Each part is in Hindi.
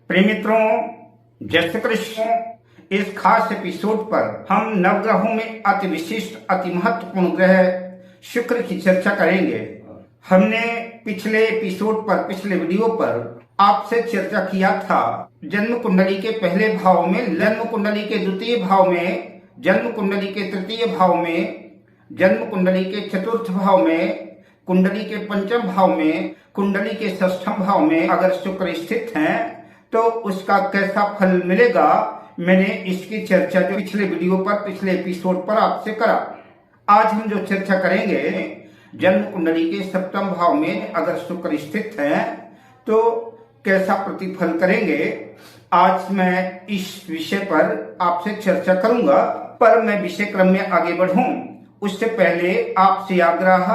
प्रिय मित्रों, जय श्री कृष्ण। इस खास एपिसोड पर हम नवग्रहों में अति विशिष्ट अति महत्वपूर्ण ग्रह शुक्र की चर्चा करेंगे। हमने पिछले एपिसोड पर पिछले वीडियो पर आपसे चर्चा किया था जन्म कुंडली के पहले भाव में, जन्म कुंडली के द्वितीय भाव में, जन्म कुंडली के तृतीय भाव में, जन्म कुंडली के चतुर्थ भाव में, कुंडली के पंचम भाव में, कुंडली के षष्ठम भाव में अगर शुक्र स्थित हैं तो उसका कैसा फल मिलेगा। मैंने इसकी चर्चा जो पिछले वीडियो पर पिछले एपिसोड पर आपसे करा। आज हम जो चर्चा करेंगे जन्म कुंडली के सप्तम भाव में अगर शुक्र स्थित है तो कैसा प्रतिफल करेंगे। आज मैं इस विषय पर आपसे चर्चा करूंगा, पर मैं विषय क्रम में आगे बढ़ूं उससे पहले आपसे आग्रह,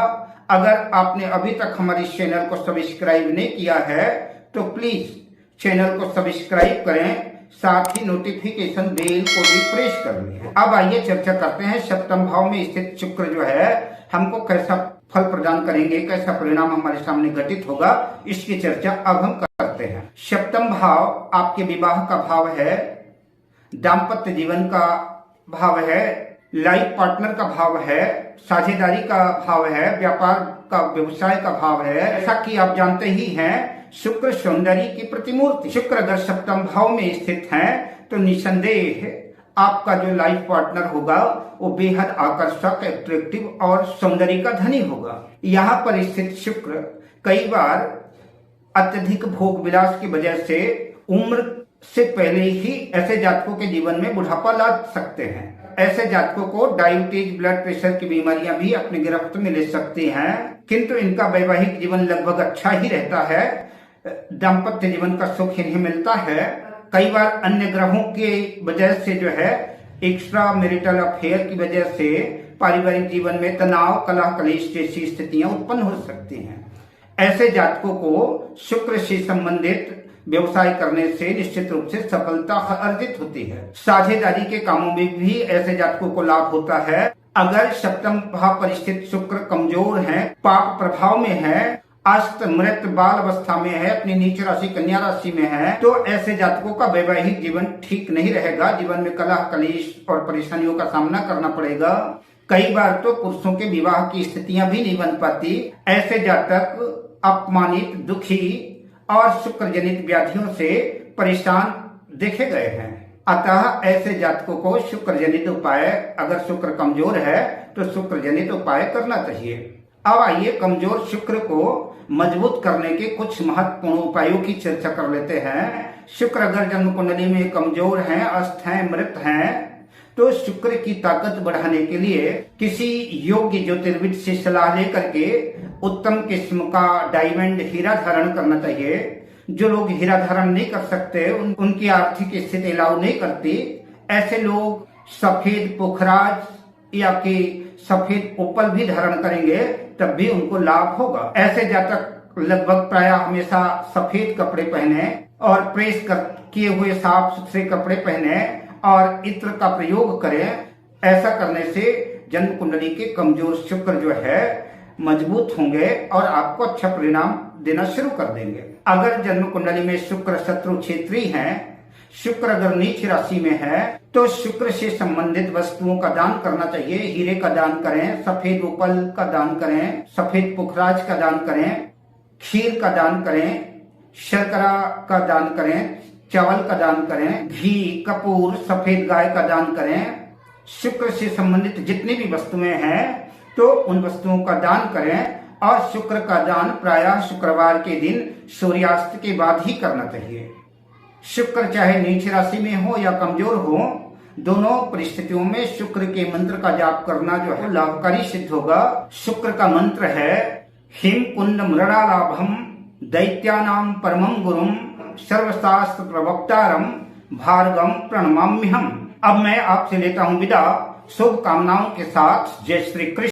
अगर आपने अभी तक हमारे चैनल को सब्सक्राइब नहीं किया है तो प्लीज चैनल को सब्सक्राइब करें, साथ ही नोटिफिकेशन बेल को भी प्रेस कर लें। अब आइए चर्चा करते हैं सप्तम भाव में स्थित शुक्र जो है हमको कैसा फल प्रदान करेंगे, कैसा परिणाम हमारे सामने घटित होगा, इसकी चर्चा अब हम करते हैं। सप्तम भाव आपके विवाह का भाव है, दाम्पत्य जीवन का भाव है, लाइफ पार्टनर का भाव है, साझेदारी का भाव है, व्यापार का व्यवसाय का भाव है। ऐसा कि आप जानते ही हैं शुक्र सौंदर्य की प्रतिमूर्ति। शुक्र अगर सप्तम भाव में स्थित है तो निसंदेह आपका जो लाइफ पार्टनर होगा वो बेहद आकर्षक, एट्रैक्टिव और सौंदर्य का धनी होगा। यहाँ पर स्थित शुक्र कई बार अत्यधिक भोग विलास की वजह से उम्र से पहले ही ऐसे जातकों के जीवन में बुढ़ापा ला सकते हैं। ऐसे जातकों को डायबिटीज, ब्लड प्रेशर की बीमारियां भी अपने गिरफ्त में ले सकती हैं, किंतु इनका वैवाहिक जीवन लगभग अच्छा ही रहता है। दाम्पत्य जीवन का सुख इन्हें मिलता है। कई बार अन्य ग्रहों के वजह से जो है एक्स्ट्रा मैरिटल अफेयर की वजह से पारिवारिक जीवन में तनाव, कलह, कलेश जैसी स्थितियां उत्पन्न हो सकती हैं। ऐसे जातकों को शुक्र से संबंधित व्यवसाय करने से निश्चित रूप से सफलता अर्जित होती है। साझेदारी के कामों में भी ऐसे जातकों को लाभ होता है। अगर सप्तम भाव पर स्थित शुक्र कमजोर है, पाप प्रभाव में है, अस्त मृत बाल अवस्था में है, अपनी नीच राशि कन्या राशि में है, तो ऐसे जातकों का वैवाहिक जीवन ठीक नहीं रहेगा। जीवन में कलह, कलेश और परेशानियों का सामना करना पड़ेगा। कई बार तो पुरुषों के विवाह की स्थितियां भी नहीं बन पाती। ऐसे जातक अपमानित, दुखी और शुक्र जनित व्याधियों से परेशान देखे गए हैं। अतः ऐसे जातकों को शुक्र जनित उपाय, अगर शुक्र कमजोर है तो शुक्र जनित उपाय करना चाहिए। अब आइए कमजोर शुक्र को मजबूत करने के कुछ महत्वपूर्ण उपायों की चर्चा कर लेते हैं। शुक्र अगर जन्म कुंडली में कमजोर हैं, अस्त हैं, मृत हैं, तो शुक्र की ताकत बढ़ाने के लिए किसी योग्य ज्योतिर्विद से सलाह लेकर के उत्तम किस्म का डायमंड हीरा धारण करना चाहिए। जो लोग हीरा धारण नहीं कर सकते, उनकी आर्थिक स्थिति अलाउ नहीं करती, ऐसे लोग सफेद पुखराज या कि सफेद ओपल भी धारण करेंगे तब भी उनको लाभ होगा। ऐसे जातक लगभग प्रायः हमेशा सफेद कपड़े पहने और प्रेस किए हुए साफ सुथरे कपड़े पहने और इत्र का प्रयोग करें। ऐसा करने से जन्म कुंडली के कमजोर शुक्र जो है मजबूत होंगे और आपको अच्छा परिणाम देना शुरू कर देंगे। अगर जन्म कुंडली में शुक्र शत्रु क्षेत्री हैं, शुक्र अगर नीच राशि में है तो शुक्र से संबंधित वस्तुओं का दान करना चाहिए। हीरे का दान करें, सफेद ओपल का दान करें, सफेद पुखराज का दान करें, खीर का दान करें, शर्करा का दान करें, चावल का दान करें, घी, कपूर, सफेद गाय का दान करें। शुक्र से संबंधित जितनी भी वस्तुएं हैं तो उन वस्तुओं का दान करें और शुक्र का दान प्रायः शुक्रवार के दिन सूर्यास्त के बाद ही करना चाहिए। शुक्र चाहे नीच राशि में हो या कमजोर हो, दोनों परिस्थितियों में शुक्र के मंत्र का जाप करना जो है लाभकारी सिद्ध होगा। शुक्र का मंत्र है हिम कुंड मृणालाभम दैत्यानाम परमं गुरुम सर्वशास्त्र प्रवक्तारम भार्गम प्रणमाम्यहम्। अब मैं आपसे लेता हूँ विदा शुभकामनाओं के साथ। जय श्री कृष्ण।